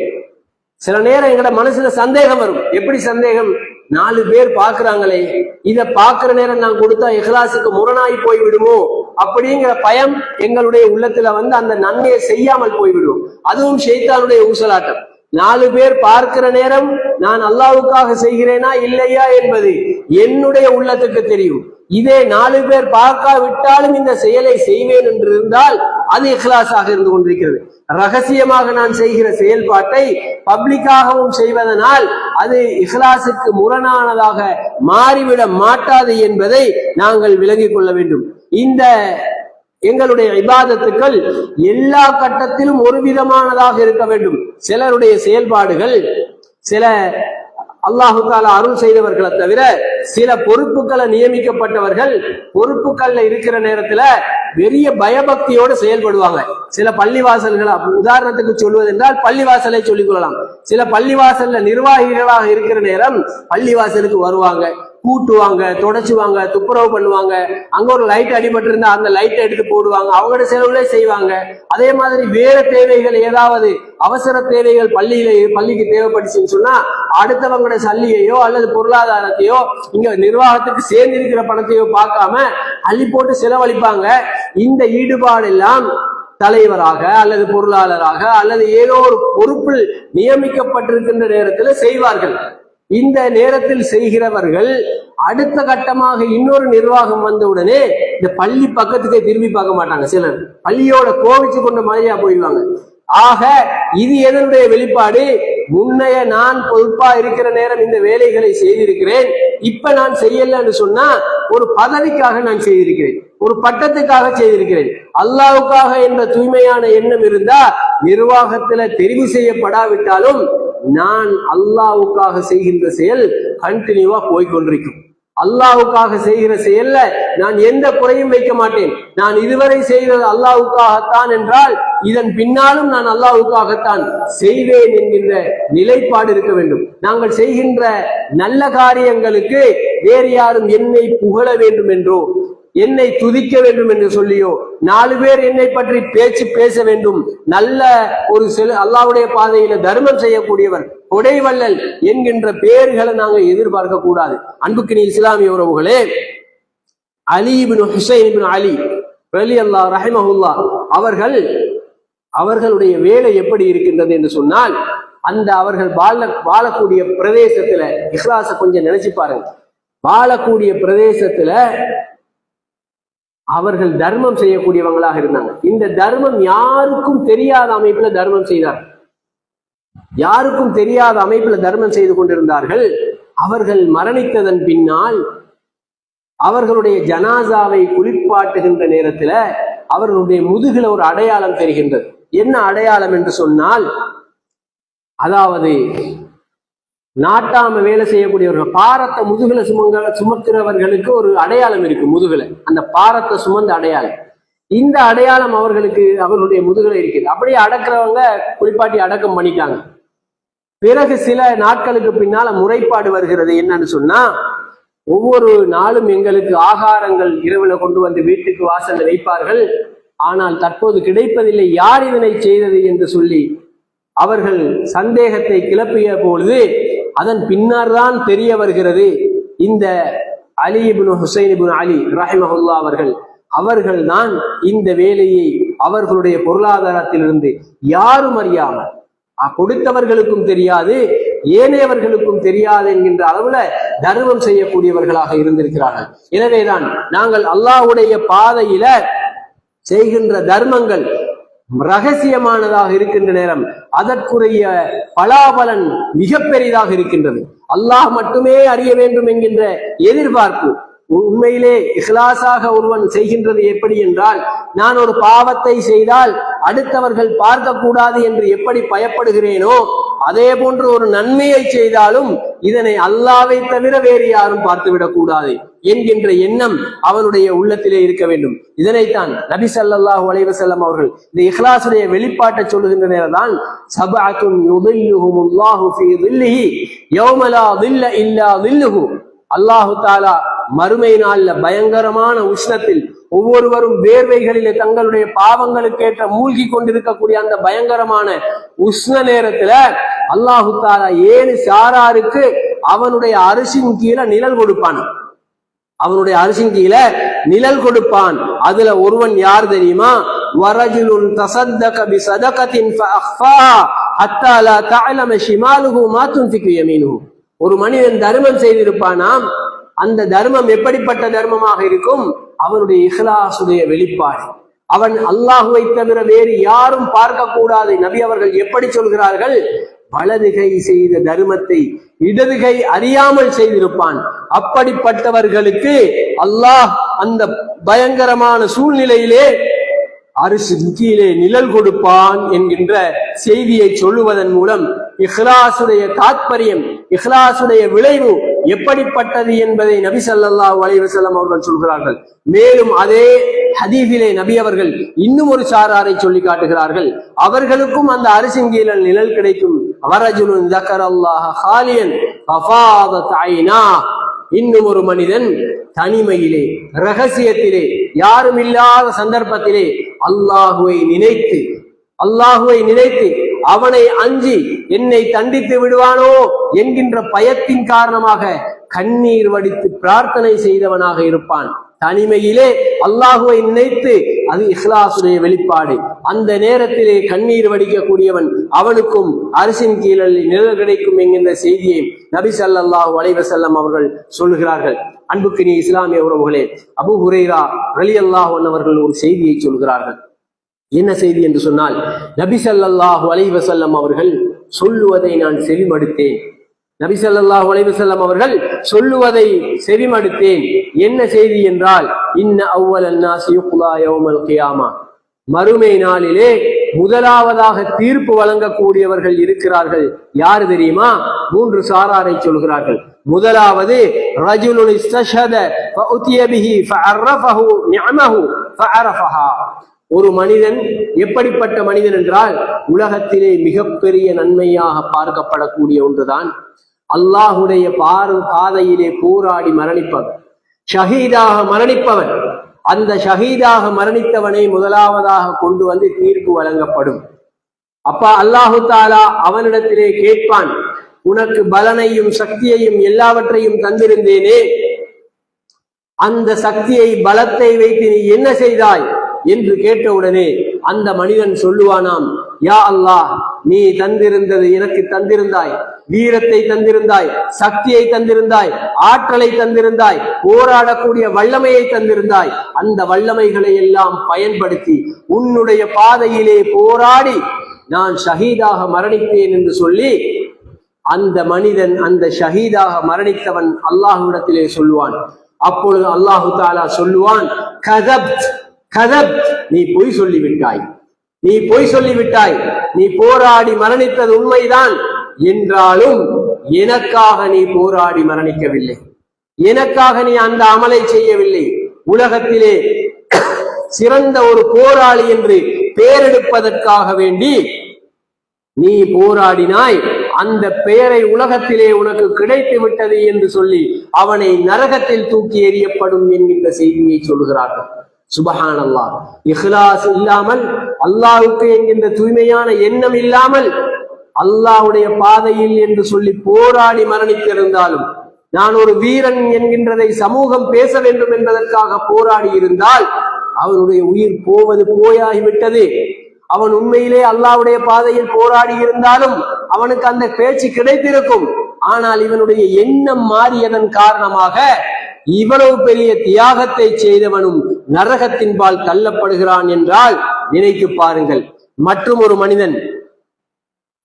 சில நேரம் எங்கட மனசுல சந்தேகம் வரும். எப்படி சந்தேகம்? 4 பேர் பார்க்கிறாங்களே, இத பார்க்கிற நேரம் நான் கொடுத்தா இஹ்லாசுக்கு முரணாய் போய்விடுமோ அப்படிங்கிற பயம் எங்களுடைய உள்ளத்துல வந்து அந்த நன்மையை செய்யாமல் போய்விடும். அதுவும் ஷைத்தானுடைய ஊசலாட்டம். 4 பேர் பார்க்கிற நேரம் நான் அல்லாஹ்வுக்காக செய்கிறேனா இல்லையா என்பது என்னுடைய உள்ளத்துக்கு தெரியும். இதே 4 பேர் பார்க்காவிட்டாலும் இந்த செயலை செய்வேன் என்று இருந்தால் அது இஹ்லாஸாக இருந்து கொண்டிருக்கிறது. ரகசியமாக நான் செய்கிற செயல்பாட்டை பப்ளிக்காகவும் செய்வதனால் அது இஹ்லாஸுக்கு முரணானதாக மாறிவிட மாட்டாது என்பதை நாங்கள் விளங்கிக் கொள்ள வேண்டும். இந்த எங்களுடைய இபாதத்துக்கள் எல்லா கட்டத்திலும் ஒரு விதமானதாக இருக்க வேண்டும். சிலருடைய செயல்பாடுகள், சில அல்லாஹு தாலா அருள் செய்தவர்களை தவிர சில பொறுப்புகளை நியமிக்கப்பட்டவர்கள் பொறுப்புகள்ல இருக்கிற நேரத்துல பெரிய பயபக்தியோடு செயல்படுவாங்க. சில பள்ளிவாசல்களை உதாரணத்துக்கு சொல்வதென்றால் பள்ளிவாசலை சொல்லிக் கொள்ளலாம். சில பள்ளிவாசல்ல நிர்வாகிகளாக இருக்கிற நேரம் பள்ளிவாசலுக்கு வருவாங்க, கூட்டுவாங்க, தொடச்சுவாங்க, துப்புரவு பண்ணுவாங்க. அங்க ஒரு லைட் அடிபட்டு இருந்தா அந்த லைட்டை எடுத்து போடுவாங்க, அவங்களோட செலவுல செய்வாங்க. அதே மாதிரி வேற தேவைகள், ஏதாவது அவசர தேவைகள் பள்ளிக்கு தேவைப்பட்டுச்சுன்னு சொன்னா அடுத்தவங்களோட சல்லியையோ அல்லது பொருளாதாரத்தையோ இங்க நிர்வாகத்துக்கு சேர்ந்து இருக்கிற பணத்தையோ பார்க்காம அள்ளி போட்டு செலவழிப்பாங்க. இந்த ஈடுபாடு எல்லாம் தலைவராக அல்லது பொருளாளராக அல்லது ஏதோ ஒரு பொறுப்பில் நியமிக்கப்பட்டிருக்கின்ற நேரத்தில் செய்வார்கள். இந்த நேரத்தில் செய்கிறவர்கள் அடுத்த கட்டமாக இன்னொரு நிர்வாகம் வந்தவுடனே இந்த பள்ளி பக்கத்துக்கே திரும்பி பார்க்க மாட்டாங்க. சிலர் பள்ளியோட கோவிச்சு கொண்ட மாதிரியா போயிடுவாங்க. ஆக இது எதனுடைய வெளிப்பாடு? முன்னைய நான் பொறுப்பா இருக்கிற நேரம் இந்த வேலைகளை செய்திருக்கிறேன், இப்ப நான் செய்யலன்னு சொன்னா ஒரு பதவிக்காக நான் செய்திருக்கிறேன், ஒரு பட்டத்துக்காக செய்திருக்கிறேன். அல்லாஹ்வுக்காக என்ற தூய்மையான எண்ணம் இருந்தா நிர்வாகத்துல தெரிவு செய்யப்படாவிட்டாலும் நான் அல்லாஹ்வுக்காக செய்கின்ற செயல் கண்டினியூவா போய்கொண்டிருக்கும். அல்லாஹ்வுக்காக செய்கிற செயல்ல நான் எந்த குறையும் வைக்க மாட்டேன். நான் இதுவரை செய்தது அல்லாஹ்வுக்காகத்தான் என்றால் இதன் பின்னாலும் நான் அல்லாஹ்வுக்காகத்தான் செய்வேன் என்கின்ற நிலைப்பாடு இருக்க வேண்டும். நாங்கள் செய்கின்ற நல்ல காரியங்களுக்கு வேறு யாரும் என்னை புகழ வேண்டும் என்றோ என்னை துதிக்க வேண்டும் என்று சொல்லியோ 4 பேர் என்னை பற்றி பேச வேண்டும், நல்ல ஒரு அல்லாஹ்வுடைய பாதையில தர்மம் செய்யக்கூடியவர், கொடைவள்ளல் என்கின்ற பெயர்களை நாங்கள் எதிர்பார்க்க கூடாது. அன்புக்கு நீ இஸ்லாமிய உறவுகளே, அலி இப்னு ஹுசைன் இப்னு அலி ரலியல்லாஹு ரஹிமஹுல்லாஹ் அவர்களுடைய வேலை எப்படி இருக்கின்றது என்று சொன்னால், அந்த அவர்கள் வாழக்கூடிய பிரதேசத்துல இஹ்லாஸ கொஞ்சம் நினைச்சு பாருங்க. வாழக்கூடிய பிரதேசத்துல அவர்கள் தர்மம் செய்யக்கூடியவங்களாக இருந்தாங்க. இந்த தர்மம் யாருக்கும் தெரியாத அமைப்புல தர்மம் செய்தார், யாருக்கும் தெரியாத அமைப்புல தர்மம் செய்து கொண்டிருந்தார்கள். அவர்கள் மரணித்ததன் பின்னால் அவர்களுடைய ஜனாசாவை குளிப்பாட்டுகின்ற நேரத்துல அவர்களுடைய முதுகுல ஒரு அடையாளம் தெரிகின்றது. என்ன அடையாளம் என்று சொன்னால், அதாவது நாட்டாம வேலை செய்யக்கூடியவர்கள் பாரத்தை முதுகுல சுமக்கிறவர்களுக்கு ஒரு அடையாளம் இருக்கு முதுகுல, அந்த பாரத்தை சுமந்த அடையாளம். இந்த அடையாளம் அவர்களுடைய முதுகுல இருக்குது. அப்படியே அடக்கிறவங்க குளிப்பாட்டி அடக்கம் பண்ணிட்டாங்க. பிறகு சில நாட்களுக்கு பின்னால முறைப்பாடு வருகிறது. என்னன்னு சொன்னா, ஒவ்வொரு நாளும் எங்களுக்கு ஆகாரங்கள் இரவுல கொண்டு வந்து வீட்டுக்கு வாசல்ல வைப்பார்கள், ஆனால் தற்போது கிடைப்பதில்லை, யார் இதனை செய்தது என்று சொல்லி அவர்கள் சந்தேகத்தை கிளப்பிய பொழுது அதன் பின்னர் தான் தெரிய வருகிறது, இந்த அலி இப்னு ஹுசைன் இப்னு அலி ரஹிமஹுல்லாஹ் அவர்கள் தான் இந்த வேலையை அவர்களுடைய பொருளாதாரத்திலிருந்து யாரும் அறியாமல், கொடுத்தவர்களுக்கும் தெரியாது ஏனையவர்களுக்கும் தெரியாது என்கின்ற அளவுல தர்மம் செய்யக்கூடியவர்களாக இருந்திருக்கிறார்கள். எனவேதான் நாங்கள் அல்லாஹ்வுடைய பாதையில செய்கின்ற தர்மங்கள் ரகசியமானதாக இருக்கின்ற நேரம் அதற்குரிய பலாபலன் மிக பெரிதாக இருக்கின்றது. அல்லாஹ் மட்டுமே அறிய வேண்டும் என்கின்ற எதிர்பார்ப்பு உண்மையிலே இஹ்லாஸாக ஒருவன் செய்கின்றது எப்படி என்றால், நான் ஒரு பாவத்தை செய்தால் அடுத்தவர்கள் பார்க்க கூடாது என்று எப்படி பயப்படுகிறேனோ அதே போன்று ஒரு நன்மையை செய்தாலும் இதனை அல்லாஹ்வை தவிர வேறு யாரும் பார்த்துவிடக் கூடாது என்கின்ற எண்ணம் அவனுடைய உள்ளத்திலே இருக்க வேண்டும். இதனைத்தான் நபி ஸல்லல்லாஹு அலைஹி வஸல்லம் அவர்கள் இந்த இஹ்லாஸுடைய வெளிப்பாட்டை சொல்லுகின்ற நேரம்தான் சபஅத்துன் யுதில்லுஹுமுல்லாஹு ஃபீ தில்லிஹி யௌம லா தில்ல இல்லா தில்லுஹு. அல்லாஹு தஆலா மறுமை நாள்ல பயங்கரமான உஷ்ணத்தில் ஒவ்வொருவரும் வேர்வைகளிலே தங்களுடைய பாவங்களுக்கேற்ற மூழ்கி கொண்டிருக்கக்கூடிய அந்த பயங்கரமான உஷ்ண நேரத்துல அல்லாஹு தஆலா 7 சாராருக்கு அவனுடைய அரிசின் கீழே நிழல் கொடுப்பான். அவனுடைய அரிசின் கீழே நிழல் கொடுப்பான். அதுல ஒருவன் யார் தெரியுமா? வரஜுலுன் தஸத்தக பிஸதகத்தின் ஃபஅஃபாஹா ஹத்தா லா தஅலம ஷிமாலுஹு மா துன்ஃபிகு யமீனுஹு. ஒரு மனிதன் தர்மம் செய்திருப்பானாம். அந்த தர்மம் எப்படிப்பட்ட தர்மமாக இருக்கும்? அவனுடைய இஹ்லாஸுடைய வெளிப்பாடு. அவன் அல்லாஹுவை தவிர வேறு யாரும் பார்க்க கூடாது. நபி அவர்கள் எப்படி சொல்கிறார்கள்? வலதுகை செய்த தர்மத்தை இடதுகை அறியாமல் செய்திருப்பான். அப்படிப்பட்டவர்களுக்கு அல்லாஹ் அந்த பயங்கரமான சூழ்நிலையிலே அரிசின் கீழே நிழல் கொடுப்பான் என்கின்ற செய்தியை சொல்லுவதன் மூலம் இஹ்லாஸுடைய தாத்பரியம், இஹ்லாஸுடைய விளைவு எப்படிப்பட்டது என்பதை நபி ஸல்லல்லாஹு அலைஹி வஸல்லம் அவர்கள் சொல்கிறார்கள். மேலும் அதே ஹதீஸிலே நபி அவர்கள் இன்னும் ஒரு சாராரை சொல்லி காட்டுகிறார்கள். அவர்களுக்கும் அந்த அரிசின் கீழே நிழல் கிடைக்கும். வரஜுலுன் ஸக்கரல்லாஹ ஹாலியன் ஃபஃபாதத் ஐனா. இன்னும் ஒரு மனிதன் தனிமையிலே, ரகசியத்திலே, யாரும் இல்லாத சந்தர்ப்பத்திலே அல்லாஹுவை நினைத்து அவனை அஞ்சி என்னை தண்டித்து விடுவானோ என்கின்ற பயத்தின் காரணமாக கண்ணீர் வடித்து பிரார்த்தனை செய்தவனாக இருப்பான். தனிமையிலே அல்லாஹுவை நினைத்து, அது இஹ்லாஸுடைய வெளிப்பாடு. அந்த நேரத்திலே கண்ணீர் வடிக்கக்கூடியவன் அவனுக்கும் அரிசின் கீழே நிழல் கிடைக்கும் என்கின்ற செய்தியை நபி ஸல்லல்லாஹு அலைஹி வஸல்லம் அவர்கள் சொல்கிறார்கள். அன்புக்கினிய இஸ்லாமிய உறவுகளே, அபூ ஹுரைரா ரலியல்லாஹு அன்ஹு அவர்கள் ஒரு செய்தியை சொல்கிறார்கள். என்ன செய்தி என்று சொன்னால், நபி ஸல்லல்லாஹு அலைஹி வஸல்லம் அவர்கள் சொல்லுவதை நான் செவிமடுத்தேன். நபி ஸல்லல்லாஹு அலைஹி வஸல்லம் அவர்கள் சொல்லுவதை செவிமடுத்தேன். என்ன செய்தி என்றால், இன்ன அவ்வலன் நாஸி யுக்லா யௌமல் கியாமா. மறுமை நாளிலே முதலாவதாக தீர்ப்பு வழங்கக்கூடியவர்கள் இருக்கிறார்கள். யார் தெரியுமா? 3 சாராரை சொல்கிறார்கள். முதலாவது ரஜுலுன் இஸ்தஷஹத ஃபஉதிய பிஹி ஃபஅரஃபஹு நிஅமஹு ஃபஅரஃபஹா. ஒரு மனிதன் எப்படிப்பட்ட மனிதன் என்றால், உலகத்திலே மிகப்பெரிய நன்மையாக பார்க்கப்படக்கூடிய ஒன்றுதான் அல்லாஹுடைய பாதையிலே போராடி மரணிப்பவன், ஷஹீதாக மரணிப்பவன். அந்த ஷஹீதாக மரணித்தவனை முதலாவதாக கொண்டு வந்து தீர்ப்பு வழங்கப்படும். அப்ப அல்லாஹு தாலா அவனிடத்திலே கேட்பான், உனக்கு பலனையும் சக்தியையும் எல்லாவற்றையும் தந்திருந்தேனே, அந்த சக்தியை பலத்தை வைத்து நீ என்ன செய்தாய் என்று கேட்டவுடனே அந்த மனிதன் சொல்லுவானாம், யா அல்லாஹ், நீ தந்திருந்தது எனக்கு தந்திருந்தாய், வீரத்தை தந்திருந்தாய், சக்தியை தந்திருந்தாய், ஆற்றலை தந்திருந்தாய், போராடக்கூடிய வல்லமையை தந்திருந்தாய். அந்த வல்லமைகளை எல்லாம் பயன்படுத்தி உன்னுடைய பாதையிலே போராடி நான் ஷஹீதாக மரணித்தேன் என்று சொல்லி அந்த மனிதன், அந்த ஷஹீதாக மரணித்தவன் அல்லாஹ்விடத்திலே சொல்லுவான். அப்பொழுது அல்லாஹு தாலா சொல்லுவான், கதப்த் கதப்த், நீ பொய் சொல்லிவிட்டாய், நீ பொய் சொல்லிவிட்டாய், நீ போராடி மரணித்தது உண்மைதான், என்றாலும் எனக்காக நீ போராடி மரணிக்கவில்லை, எனக்காக நீ அந்த அமலை செய்யவில்லை. உலகத்திலே சிறந்த ஒரு போராளி என்று பெயரெடுப்பதற்காக வேண்டி நீ போராடினாய், அந்த பெயரை உலகத்திலே உனக்கு கிடைத்து விட்டது என்று சொல்லி அவனை நரகத்தில் தூக்கி எறியப்படும் என்கின்ற செய்தியை சொல்கிறார்கள். சுபஹானல்லாஹ். இஹ்லாஸ் இல்லாமல், அல்லாஹ்வுக்கு என்கின்ற தூய்மையான எண்ணம் இல்லாமல், அல்லாஹ்வுடைய பாதையில் என்று சொல்லி போராடி மரணித்திருந்தாலும், நான் ஒரு வீரன் என்கின்றதை சமூகம் பேச வேண்டும் என்பதற்காக போராடி இருந்தால் அவனுடைய உயிர் போவது போயாகிவிட்டது. அவன் உண்மையிலே அல்லாஹ்வுடைய பாதையில் போராடி இருந்தாலும் அவனுக்கு அந்த பேச்சு கிடைத்திருக்கும். ஆனால் இவனுடைய எண்ணம் மாறியதன் காரணமாக இவ்வளவு பெரிய தியாகத்தை செய்தவனும் நரகத்தின்பால் தள்ளப்படுகிறான் என்றால் நினைத்து பாருங்கள். மற்றும் ஒரு மனிதன்,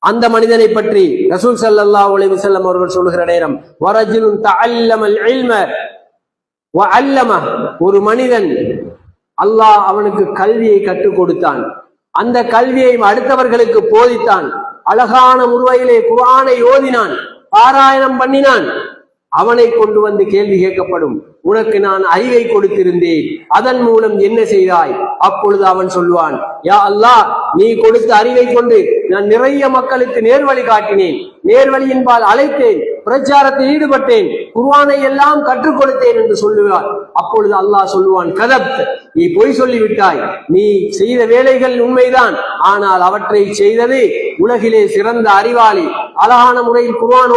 அந்த மனிதனை பற்றி ரசூல் ஸல்லல்லாஹு அலைஹி வஸல்லம் அவர்கள் சொல்கிற நேரம், வரஜுலுன் தஅல்லமல் இல்ம வ அல்லமஹ், ஒரு மனிதன் அல்லாஹ் அவனுக்கு கல்வியை கற்றுக் கொடுத்தான், அந்த கல்வியை அடுத்தவர்களுக்கு போதித்தான், அழகான முறையிலே குர்ஆனை ஓதினான், பாராயணம் பண்ணினான், அவனை கொண்டு வந்து கேள்வி கேட்கப்படும். உனக்கு நான் அறிவை கொடுத்திருந்தேன், அதன் மூலம் என்ன செய்தாய்? அப்பொழுது அவன் சொல்வான், யா அல்லாஹ், நீ கொடுத்த அறிவை கொண்டு நான் நிறைய மக்களுக்கு நேர்வழி காட்டினேன், நேர்வழியின்பால் அழைத்தேன், பிரச்சாரத்தில் ஈடுபட்டேன், குர்ஆனை எல்லாம் கற்றுக் கொடுத்தேன் என்று சொல்லுவார். அப்பொழுது அல்லாஹ் சொல்லுவான், கதப்த், நீ பொய் சொல்லிவிட்டாய், நீ செய்த வேலைகள் உண்மைதான், ஆனால் அவற்றை செய்தது உலகிலே சிறந்த அறிவாளி, அழகான முறையில் குர்ஆன்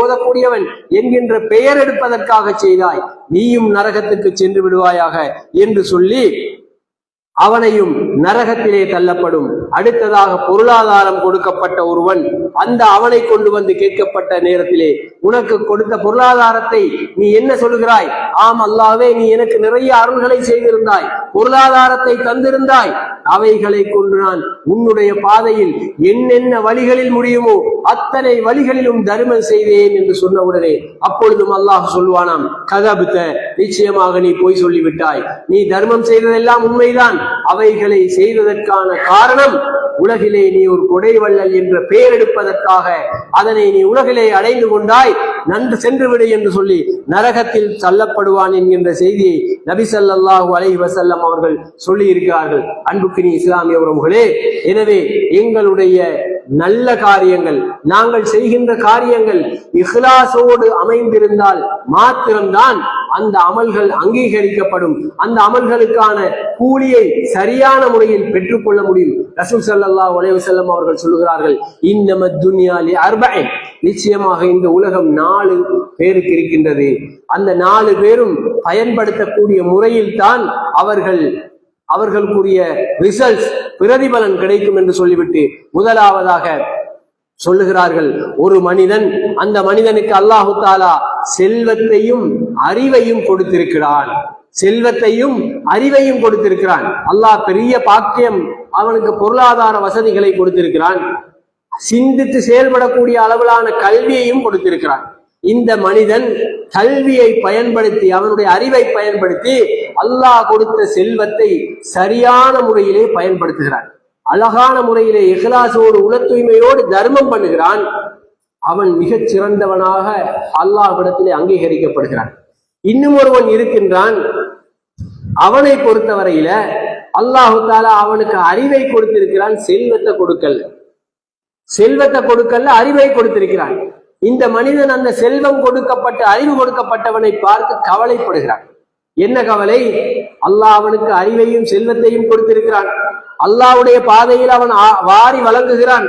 ஓதக்கூடியவன் என்கின்ற பெயர் எடுப்பதற்காக செய்தாய், நீயும் நரகத்துக்கு சென்று விடுவாயாக என்று சொல்லி அவனையும் நரகத்திலே தள்ளப்படும். அடுத்ததாக பொருளாதாரம் கொடுக்கப்பட்ட ஒருவன் அந்த அவனை கொண்டு வந்து கேட்கப்பட்ட நேரத்திலே, உனக்கு கொடுத்த பொருளாதாரத்தை நீ என்ன சொல்கிறாய்? ஆம் அல்லாஹ்வே, நீ எனக்கு நிறைய அருள்களை செய்திருந்தாய், பொருளாதாரத்தை தந்திருந்தாய், அவைகளை கொண்டு நான் உன்னுடைய பாதையில் என்னென்ன வழிகளில் முடியுமோ அத்தனை வழிகளிலும் தர்மம் செய்தேன் என்று சொன்னவுடனே அப்பொழுதும் அல்லாஹ் சொல்வானாம், கதபுத்த, நிச்சயமாக நீ பொய் சொல்லிவிட்டாய், நீ தர்மம் செய்ததெல்லாம் உண்மைதான், அவைகளை செய்ததற்கான காரணம் உலகிலே நீ ஒரு கொடைவள்ளல் என்ற பெயர் எடுப்பதற்காக அதனை நீ உலகிலே அடைந்து கொண்டாய், நன்று சென்று விடு என்று சொல்லி நரகத்தில் தள்ளப்படுவான் என்கின்ற செய்தியை நபி ஸல்லல்லாஹு அலைஹி வஸல்லம் அவர்கள் சொல்லி இருக்கிறார்கள். அன்புக்கினி இஸ்லாமிய உறவுகளே, எனவே எங்களுடைய நல்ல காரியங்கள், நாங்கள் செய்கின்ற காரியங்கள் இஹ்லாஸோடு அமைந்திருந்தால் மாத்திரம்தான் அந்த அமல்கள் அங்கீகரிக்கப்படும், அந்த அமல்களுக்கான கூலியை சரியான முறையில் பெற்றுக்கொள்ள முடியும். ரசூல் ஸல்லல்லாஹு அலைஹி வஸல்லம் அவர்கள் சொல்லுகிறார்கள், இன்னமத் துன்யா லி அர்பஇன், நிச்சயமாக இந்த உலகம் 4 பேருக்கு இருக்கின்றது, அந்த 4 பேரும் பயன்படுத்தக்கூடிய முறையில் தான் அவர்களுக்குரிய ரிசல்ட்ஸ், பிரதிபலன் கிடைக்கும் என்று சொல்லிவிட்டு முதலாவதாக சொல்லுகிறார்கள், ஒரு மனிதன், அந்த மனிதனுக்கு அல்லாஹு தஆலா செல்வத்தையும் அறிவையும் கொடுத்திருக்கிறான், செல்வத்தையும் அறிவையும் கொடுத்திருக்கிறான். அல்லாஹ் பெரிய பாக்கியம், அவனுக்கு பொருளாதார வசதிகளை கொடுத்திருக்கிறான், சிந்தித்து செயல்படக்கூடிய அளவிலான கல்வியையும் கொடுத்திருக்கிறான். இந்த மனிதன் கல்வியை பயன்படுத்தி, அவனுடைய அறிவை பயன்படுத்தி அல்லாஹ் கொடுத்த செல்வத்தை சரியான முறையிலே பயன்படுத்துகிறான், அழகான முறையிலே இஹ்லாஸோடு உள தூய்மையோடு தர்மம் பண்ணுகிறான், அவன் மிகச் சிறந்தவனாக அல்லாஹ்விடத்திலே அங்கீகரிக்கப்படுகிறான். இன்னும் ஒருவன் இருக்கின்றான், அவனை பொறுத்தவரையில அல்லாஹு தஆலா அவனுக்கு அறிவை கொடுத்திருக்கிறான், செல்வத்தை கொடுக்கல அறிவை கொடுத்திருக்கிறான். இந்த மனிதன் அந்த செல்வம் கொடுக்கப்பட்ட அறிவு கொடுக்கப்பட்டவனை பார்த்து கவலைப்படுகிறான். என்ன கவலை? அல்லாஹ் அவனுக்கு அறிவையும் செல்வத்தையும் கொடுத்திருக்கிறான், அல்லாஹ்வுடைய பாதையில் அவன் வாரி வழங்குகிறான்,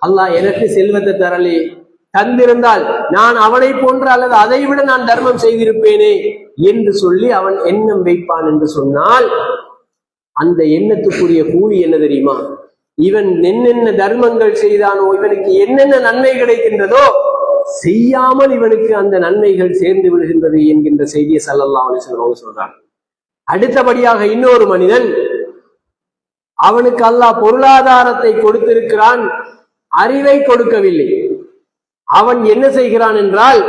அல்லாஹ் எனக்கு செல்வத்தை தரலே, தந்திருந்தால் நான் அவனை போன்ற அல்லது அதை விட நான் தர்மம் செய்திருப்பேனே என்று சொல்லி அவன் எண்ணம் வைப்பான் என்று சொன்னால், அந்த எண்ணத்துக்குரிய கூலி என்ன தெரியுமா? இவன் என்னென்ன தர்மங்கள் செய்தானோ, இவனுக்கு என்னென்ன நன்மை கிடைக்கின்றதோ, செய்யாமல் இவனுக்கு அந்த நன்மைகள் சேர்ந்து விடுகின்றது என்கின்ற செய்தியை ஸல்லல்லாஹு அலைஹி வஸல்லம் சொல்றான். அடுத்தபடியாக இன்னொரு மனிதன், அவனுக்கு அல்லாஹ் பொருளாதாரத்தை கொடுத்திருக்கிறான், அறிவை கொடுக்கவில்லை. அவன் என்ன செய்கிறான் என்றால்,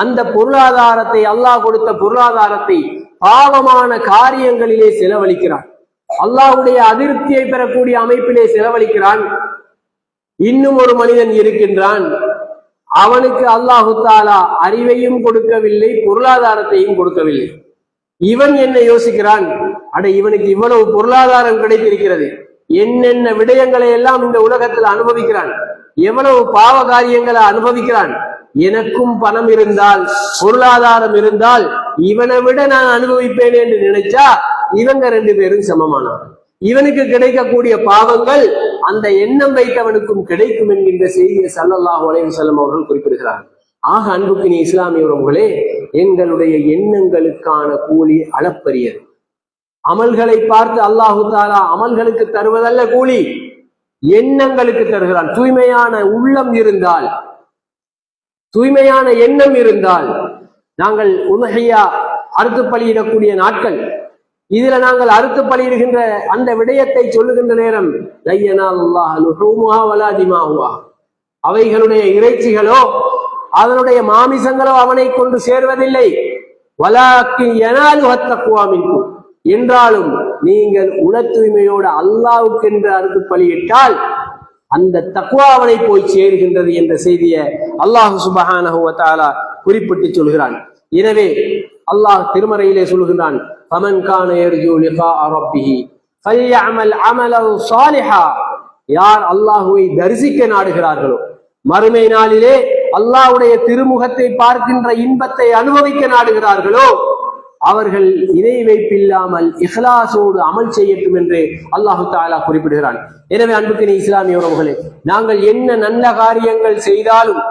அந்த பொருளாதாரத்தை, அல்லாஹ் கொடுத்த பொருளாதாரத்தை பாவமான காரியங்களிலே செலவழிக்கிறான், அல்லாஹ்வுடைய அதிருப்தியை பெறக்கூடிய அமைப்பிலே செலவழிக்கிறான். இன்னும் ஒரு மனிதன் இருக்கின்றான், அவனுக்கு அல்லாஹு தஆலா அறிவையும் கொடுக்கவில்லை, பொருளாதாரத்தையும் கொடுக்கவில்லை. இவன் என்ன யோசிக்கிறான்? அட, இவனுக்கு இவ்வளவு பொருளாதாரம் கிடைத்திருக்கிறது, என்னென்ன விடயங்களை எல்லாம் இந்த உலகத்தில் அனுபவிக்கிறான், எவ்வளவு பாவ காரியங்களை அனுபவிக்கிறான், எனக்கும் பணம் இருந்தால், பொருளாதாரம் இருந்தால் இவனை விட நான் அனுபவிப்பேன் என்று நினைச்சா இவங்க 2 பேரும் சமமானார். இவனுக்கு கிடைக்கக்கூடிய பாவங்கள் அந்த எண்ணம் வைத்தவனுக்கும் கிடைக்கும் என்கின்ற செய்தியை ஸல்லல்லாஹு அலைஹி வஸல்லம் அவர்கள் குறிப்பிடுகிறார். ஆக அன்புக்கினி இஸ்லாமிய உறவுகளே, எங்களுடைய எண்ணங்களுக்கான கூலி அளப்பரியது. அமல்களை பார்த்து அல்லாஹு தஆலா அமல்களுக்கு தருவதல்ல கூலி, எண்ணங்களுக்கு தருகிறான். தூய்மையான உள்ளம் இருந்தால், தூய்மையான எண்ணம் இருந்தால், நாங்கள் உலஹியா அறுத்து பலியிடக்கூடிய நாட்கள், இதுல நாங்கள் அறுத்து பலியிடுகின்ற அந்த விடயத்தை சொல்லுகின்ற நேரம், லையனாலுல்லாஹ் லுஹூமுஹா வலா திமாஹுஹா, அவைகளுடைய இறைச்சிகளோ அதனுடைய மாமிசங்களோ அவனை கொண்டு சேர்வதில்லை, வலாக்கின் யனாலுஹு தக்வா மின்கும், என்றாலும் நீங்கள் உள தூய்மையோடு அல்லாஹ்வுக்கு என்று அறுத்து பலியிட்டால் அந்த தக்வாவனை போய் சேருகின்றது என்ற செய்தியை அல்லாஹ் சுப்ஹானஹு வ தஆலா குறிப்பிட்டு சொல்கிறான். எனவே அல்லாஹ் திருமறையிலே சொல்கிறான், ஃபமன் கான யர்ஜூ லிகாஅ ரப்பிஹி ஃபல்யஅமல் அமலன் ஸாலிஹா. யார் அல்லாஹ்வை தரிசிக்க நாடுகிறார்களோ, மறுமை நாளிலே அல்லாஹ்வுடைய திருமுகத்தை பார்க்கின்ற இன்பத்தை அனுபவிக்க நாடுகிறார்களோ, அவர்கள் இணை வைப்பில்லாமல் இஹ்லாஸோடு அமல் செய்யட்டும் என்று அல்லாஹு தஆலா குறிப்பிடுகிறான். எனவே அன்புக்கினி இஸ்லாமிய உறவுகளே, நாங்கள் என்ன நல்ல காரியங்கள் செய்தாலும்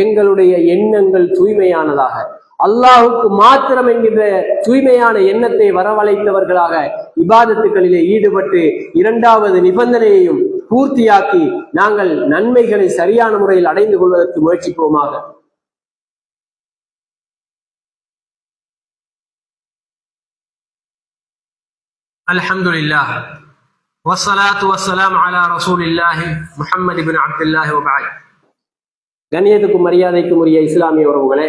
எங்களுடைய எண்ணங்கள் தூய்மையானதாக, அல்லாஹுக்கு மாத்திரம் என்கின்ற தூய்மையான எண்ணத்தை வரவழைத்தவர்களாக இபாதத்துகளிலே ஈடுபட்டு இரண்டாவது நிபந்தனையையும் பூர்த்தியாக்கி நாங்கள் நன்மைகளை சரியான முறையில் அடைந்து கொள்வதற்கு முயற்சிப்போமாக. அல்ஹம்துலில்லாஹ் வஸ்ஸலாத்து வஸ்ஸலாம் அலா ரசூலில்லாஹி முஹம்மது இப்னு அப்துல்லாஹ் வ பஅத். கண்ணியத்துக்கும் மரியாதைக்கும் உரிய இஸ்லாமிய உறவுகளே,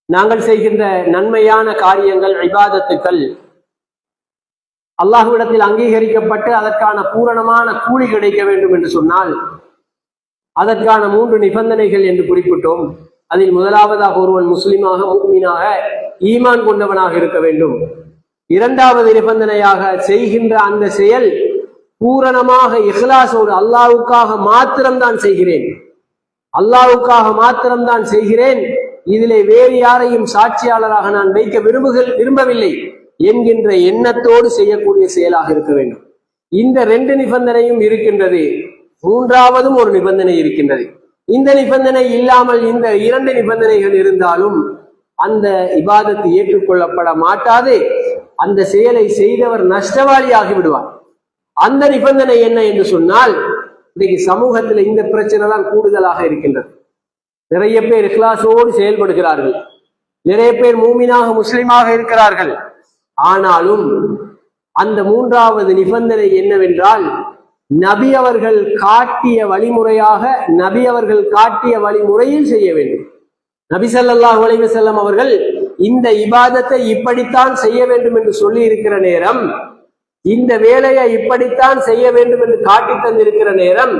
நாங்கள் செய்கின்ற நன்மையான காரியங்கள், இபாதத்துக்கள் அல்லாஹ்விடத்தில் அங்கீகரிக்கப்பட்டு அதற்கான பூரணமான கூலி கிடைக்க வேண்டும் என்று சொன்னால் அதற்கான 3 நிபந்தனைகள் என்று குறிப்பிட்டோம். அதில் முதலாவதாக ஒருவன் முஸ்லிமாக, முஃமினாக, ஈமான் கொண்டவனாக இருக்க வேண்டும். இரண்டாவது நிபந்தனையாக செய்கின்ற அந்த செயல் பூரணமாக இஹ்லாஸோடு அல்லாஹ்வுக்காக மாத்திரம்தான் செய்கிறேன், அல்லாஹ்வுக்காக மாத்திரம்தான் செய்கிறேன், இதிலே வேறு யாரையும் சாட்சியாளராக நான் வைக்க விரும்பவில்லை என்கின்ற எண்ணத்தோடு செய்யக்கூடிய செயலாக இருக்க வேண்டும். இந்த 2 நிபந்தனையும் இருக்கின்றது. மூன்றாவதும் ஒரு நிபந்தனை இருக்கின்றது. இந்த நிபந்தனை இல்லாமல் இந்த 2 நிபந்தனைகள் இருந்தாலும் அந்த இபாதத்து ஏற்றுக்கொள்ளப்பட மாட்டாது. அந்த செயலை செய்தவர் நஷ்டவாளியாகி விடுவார். அந்த நிபந்தனை என்ன என்று சொன்னால், இன்னைக்கு சமூகத்தில் இந்த பிரச்சனை தான் கூடுதலாக இருக்கின்றது. நிறைய பேர் இஹ்லாஸோடு செயல்படுகிறார்கள், நிறைய பேர் மூமினாக, முஸ்லிமாக இருக்கிறார்கள். ஆனாலும் அந்த 3வது நிபந்தனை என்னவென்றால், நபி அவர்கள் காட்டிய வழிமுறையாக, நபி அவர்கள் காட்டிய வழிமுறையில் செய்ய வேண்டும். நபி ஸல்லல்லாஹு அலைஹி வஸல்லம் அவர்கள் இந்த இபாதத்தை இப்படித்தான் செய்ய வேண்டும் என்று சொல்லி இருக்கிற நேரம், இந்த வேலையை இப்படித்தான் செய்ய வேண்டும் என்று காட்டி தந்திருக்கிற நேரம்,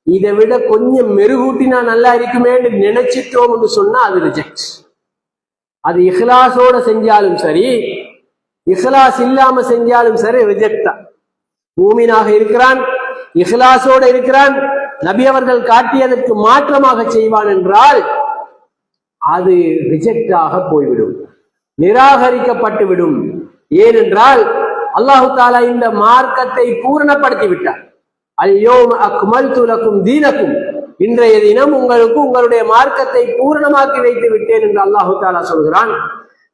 இதை விட கொஞ்சம் மெருகூட்டினா நல்லா இருக்குமே என்று நினைச்சிட்டோம் என்று சொன்னா அது ரிஜெக்ட். அது இஹ்லாஸோட செஞ்சாலும் சரி, இஹ்லாஸ் இல்லாம செஞ்சாலும் சரி, ரிஜெக்ட் தான். மூமினாக இருக்கிறான், இஹ்லாஸோட இருக்கிறான், நபி அவர்கள் காட்டியதற்கு மாற்றமாக செய்வான் என்றால் அது ரிஜெக்டாக போய்விடும், நிராகரிக்கப்பட்டு விடும். ஏனென்றால் அல்லாஹு தாலா இந்த மார்க்கத்தை பூரணப்படுத்தி விட்டார். அல்யௌம அக்மல்து லக்கும் தீனக்கும், இன்றைய தினம் உங்களுக்கு உங்களுடைய மார்க்கத்தை பூரணமாக்கி வைத்து விட்டேன் என்று அல்லாஹு தாலா சொல்கிறான்.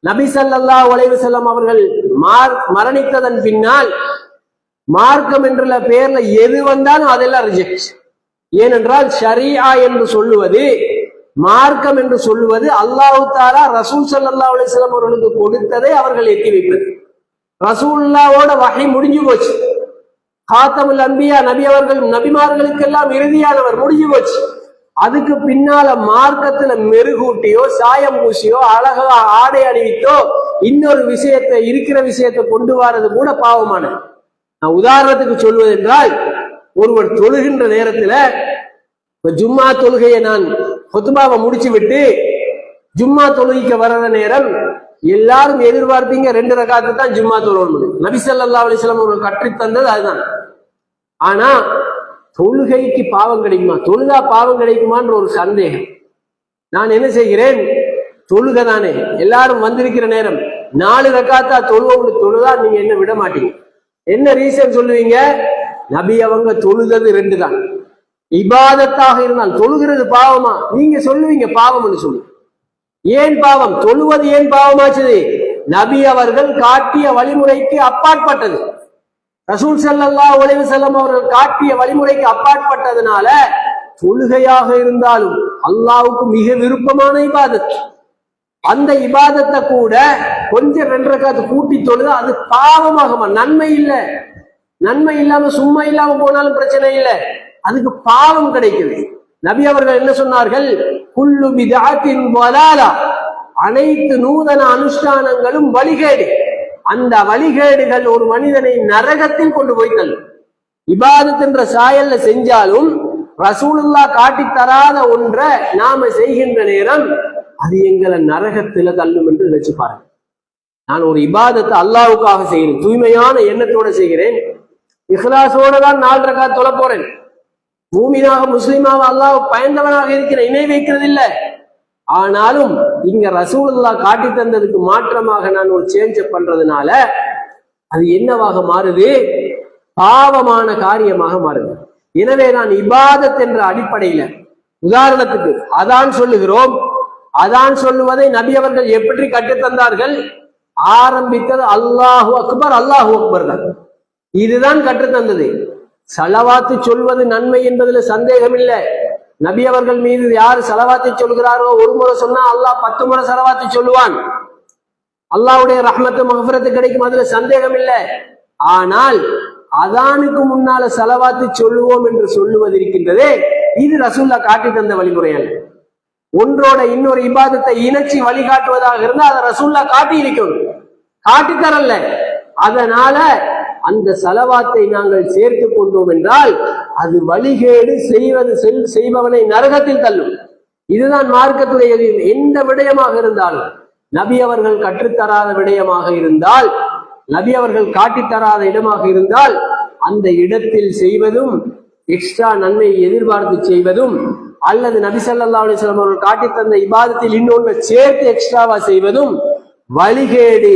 நபி ஸல்லல்லாஹு அலைஹி வஸல்லம் அவர்கள் மரணித்ததன் பின்னால் மார்க்கம் என்ற பெயர்ல எது வந்தாலும் அதெல்லாம் ரிஜெக்ட். ஏனென்றால் ஷரீஆ என்று சொல்லுவது, மார்க்கம் என்று சொல்லுவது அல்லாஹு தஆலா ரசூல் ஸல்லல்லாஹு அலைஹி வஸல்லம் அவர்களுக்கு கொடுத்ததை அவர்கள் எட்டி வைப்பது. ரசூலுல்லாஹ்வோட வஹி முடிஞ்சு போச்சு. காத்தமுல் அன்பியா, நபி அவர்கள் நபிமார்களுக்கெல்லாம் இறுதியானவர், முடிஞ்சு போச்சு. அதுக்கு பின்னால மார்க்கத்துல மெருகூட்டியோ, சாயம் பூசியோ, அழகா ஆடை அணிவித்தோ இன்னொரு விஷயத்தை, இருக்கிற விஷயத்தை கொண்டு வரது கூட பாவமான. நான் உதாரணத்துக்கு சொல்வது என்றால், ஒருவர் தொழுகின்ற நேரத்துல ஜும்மா தொழுகையை நான் ஹுத்பாவை முடிச்சு விட்டு ஜும்மா தொழுகைக்கு வர்ற நேரம் எல்லாரும் எதிர்பார்ப்பீங்க 2 ரகாத்து தான் ஜும்மா தொழணும். நபி ஸல்லல்லாஹு அலைஹி வஸல்லம் அவர்கள் கற்றுத் தந்தது அதுதான். ஆனா தொழுகைக்கு பாவம் கிடைக்குமா, தொழுதா பாவம் கிடைக்குமான்ற ஒரு சந்தேகம். நான் என்ன செய்கிறேன், தொழுகதானே, எல்லாரும் வந்திருக்கிற நேரம் 4 ரகாத்தா தொழுவங்களுக்கு தொழுதா நீங்க என்ன விட மாட்டீங்க. என்ன ரீசன் சொல்லுவீங்க, நபி அவங்க தொழுகிறது 2 தான். இபாதத்தாக இருந்தால் தொழுகிறது பாவமா, நீங்க சொல்லுவீங்க பாவம்னு சொல்லு. ஏன் பாவம், தொழுவது ஏன் பாவமாச்சது? நபி அவர்கள் காட்டிய வழிமுறைக்கு அப்பாற்பட்டது. ரசூல் ஸல்லல்லாஹு அலைஹி வஸல்லம் அவர்கள் காட்டிய வழிமுறைக்கு அப்பாற்பட்டதுனால தொழுகையாக இருந்தாலும் அல்லாஹ்வுக்கு மிக விருப்பமான இபாதத். அந்த இபாதத்தை கூட கொஞ்சம் 2 ரக்காத் கூட்டி தொழுது அது பாவமாகுமா? நன்மை இல்லை. நன்மை இல்லாம சும்மா இல்லாம போனாலும் பிரச்சனை இல்லை, அதுக்கு பாவம் கிடைக்குது. நபி அவர்கள் என்ன சொன்னார்கள், குல்லு பித்அத்தின் வலாலா, அனைத்து நூதன அனுஷ்டானங்களும் வழிகேடு. அந்த வழிகேடுகள் ஒரு மனிதனை நரகத்தில் கொண்டு போய் தள்ளும். இபாதத் என்ற சாயல்ல செஞ்சாலும் ரசூலுல்லாஹ் காட்டி தராத ஒன்றை நாம செய்கின்ற நேரம் அது எங்களை நரகத்துல தள்ளும் என்று நினைச்சு பாருங்க. நான் ஒரு இபாதத்தை அல்லாஹ்வுக்காக செய்கிறேன், தூய்மையான எண்ணத்தோட செய்கிறேன், இஹ்லாஸோட தான் 4 ரக்காத் தொழ போறேன், மூமினாக முஸ்லிமாக அல்லாஹ் பயந்தவனாக இருக்கிறேன், இணை வைக்கிறது இல்லை. ஆனாலும் இங்க ரசூலுல்லாஹ் காட்டி தந்ததுக்கு மாற்றமாக நான் ஒரு சேஞ்ச் பண்றதுனால அது என்னவாக மாறுது? பாவமான காரியமாக மாறுது. எனவே நான் இபாதத் என்ற அடிப்படையில, உதாரணத்துக்கு அதான் சொல்லுகிறோம், அதான் சொல்லுவதை நபி அவர்கள் எப்படி கற்றுத்தந்தார்கள்? ஆரம்பித்தது அல்லாஹு அக்பர், அல்லாஹு அக்பர் தான். இதுதான் கற்றுத்தந்தது. சலவாத்து சொல்வது நன்மை என்பதுல சந்தேகம் இல்லை. நபி அவர்கள் மீது யார் சலவாத்தை சொல்கிறாரோ, ஒரு முறை சொன்னா அல்லாஹ் 10 முறை சலவாத்தை சொல்லுவான். அல்லாஹ்வுடைய ரஹ்மத்து மக்ஃபிரத்து கிடைக்கும், அதுல சந்தேகம் இல்லை. ஆனால் அதானுக்கு முன்னால சலவாத்து சொல்லுவோம் என்று சொல்லுவது இருக்கின்றதே, இது ரசூலுல்லாஹ் காட்டி தந்த வழிமுறைகள். ஒன்றோட இன்னொரு இபாதத்தை இணைச்சி வழிகாட்டுவதாக இருந்தால் அதை ரசூலுல்லாஹ் காட்டி இருக்கணும், காட்டி தரல. அதனால அந்த சலவாத்தை நாங்கள் சேர்த்து கொண்டோம் என்றால் அது வழிகேடு, செய்பவனை நரகத்தில் தள்ளும். இதுதான் மார்க்கத்துடைய எந்த விடயமாக இருந்தாலும், நபி அவர்கள் கற்றுத்தராத விடயமாக இருந்தால், நபி அவர்கள் காட்டித்தராத இடமாக இருந்தால் அந்த இடத்தில் செய்வதும், எக்ஸ்ட்ரா நன்மை எதிர்பார்த்து செய்வதும், அல்லது நபி ஸல்லல்லாஹு அலைஹி வஸல்லம் அவர்கள் காட்டி தந்த இபாதத்தில் இன்னொன்று சேர்த்து எக்ஸ்ட்ராவா செய்வதும் வழிகேடு,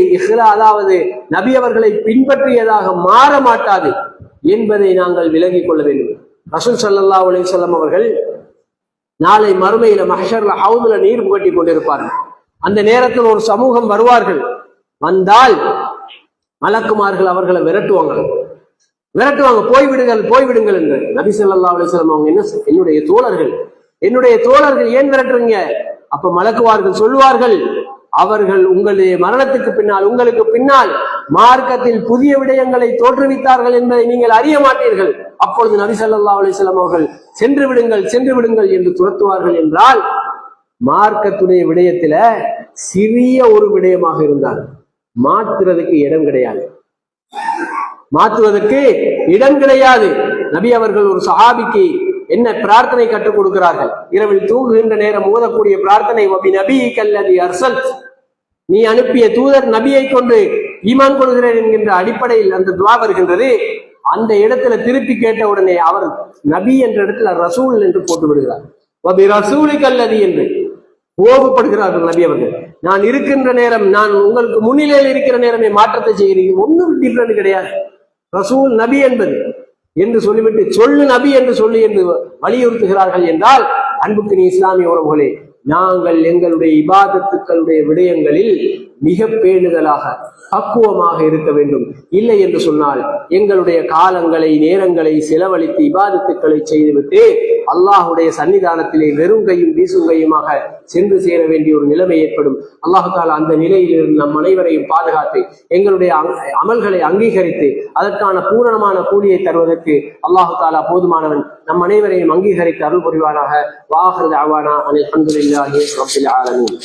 அதாவது நபி அவர்களை பின்பற்றியதாக மாற மாட்டாது என்பதை நாங்கள் விளங்கிக் கொள்ள வேண்டும். ரசூல் ஸல்லல்லாஹு அலைஹி வஸல்லம் அவர்கள் நாளை மறுமையில மஹ்ஷர்ல ஹவுதுல நீர் புகட்டி கொண்டிருப்பார்கள். அந்த நேரத்தில் ஒரு சமூகம் வருவார்கள். வந்தால் மலக்குமார்கள் அவர்களை விரட்டுவாங்க, போய்விடுங்கள் என்று. நபி ஸல்லல்லாஹு அலைஹி வஸல்லம் அவங்க என்ன, என்னுடைய தோழர்கள் ஏன் விரட்டுறீங்க? அப்ப மலக்குமார்கள் சொல்லுவார்கள், அவர்கள் உங்களுடைய மரணத்துக்கு பின்னால், உங்களுக்கு பின்னால் மார்க்கத்தில் புதிய விடயங்களை தோற்றுவித்தார்கள் என்பதை நீங்கள் அறிய மாட்டீர்கள். அப்பொழுது நபி ஸல்லல்லாஹு அலைஹி வஸல்லம் அவர்கள் சென்று விடுங்கள் என்று துரத்துவார்கள். என்றால் மார்க்கத்துடைய விடயத்துல சிறிய ஒரு விடயமாக இருந்தால் மாற்றுவதற்கு இடம் கிடையாது. நபி அவர்கள் ஒரு சஹாபிக்கு என்ன பிரார்த்தனை கற்றுக் கொடுக்கிறார்கள்? இரவில் தூங்குகின்ற நேரம் ஓதக்கூடிய பிரார்த்தனை, வபி நபியிக அல்லதி அர்சல்த், நீ அனுப்பிய தூதர் நபியை கொண்டு ஈமான் கொள்கிறேன் என்கின்ற அடிப்படையில் அந்த துவா வருகின்றது. அந்த இடத்துல திருப்பி கேட்ட உடனே அவர் நபி என்ற இடத்துல ரசூல் என்று போட்டு விடுகிறார். வபி ரசூலிக அல்லதி என்று கோபப்படுகிறார்கள் நபி அவர்கள். நான் இருக்கின்ற நேரம், நான் உங்களுக்கு முன்னிலையில் இருக்கிற நேரமே மாற்றத்தை செய்கிறீங்க, ஒன்றும் டிஃபரெண்ட் கிடையாது. ரசூல் நபி என்பது என்று சொல்லிவிட்டு சொல்லு நபி என்று சொல்லி என்று வலியுறுத்துகிறார்கள். என்றால் அன்புக்கு நீ இஸ்லாமிய உறவுகளே, நாங்கள் எங்களுடைய இபாதத்துக்களுடைய விடயங்களில் மிக பேணுதலாக பக்குவமாக இருக்க வேண்டும். இல்லை என்று சொன்னால் எங்களுடைய காலங்களை, நேரங்களை செலவழித்து இபாதத்துக்களை செய்துவிட்டு அல்லாஹுடைய சன்னிதானத்திலே வெறும் கையும் வீசும் கையுமாக சென்று சேர வேண்டிய ஒரு நிலைமை ஏற்படும். அல்லாஹு தாலா அந்த நிலையிலிருந்து நம் அனைவரையும் பாதுகாத்து எங்களுடைய அமல்களை அங்கீகரித்து அதற்கான பூரணமான கூலியை தருவதற்கு அல்லாஹு தாலா போதுமானவன். நம் அனைவரையும் அங்கீகரித்து அருள் புரிவானாக. வாஹிரு தஅவானா அனில் ஹம்துலில்லாஹி ரப்பில் ஆலமீன்.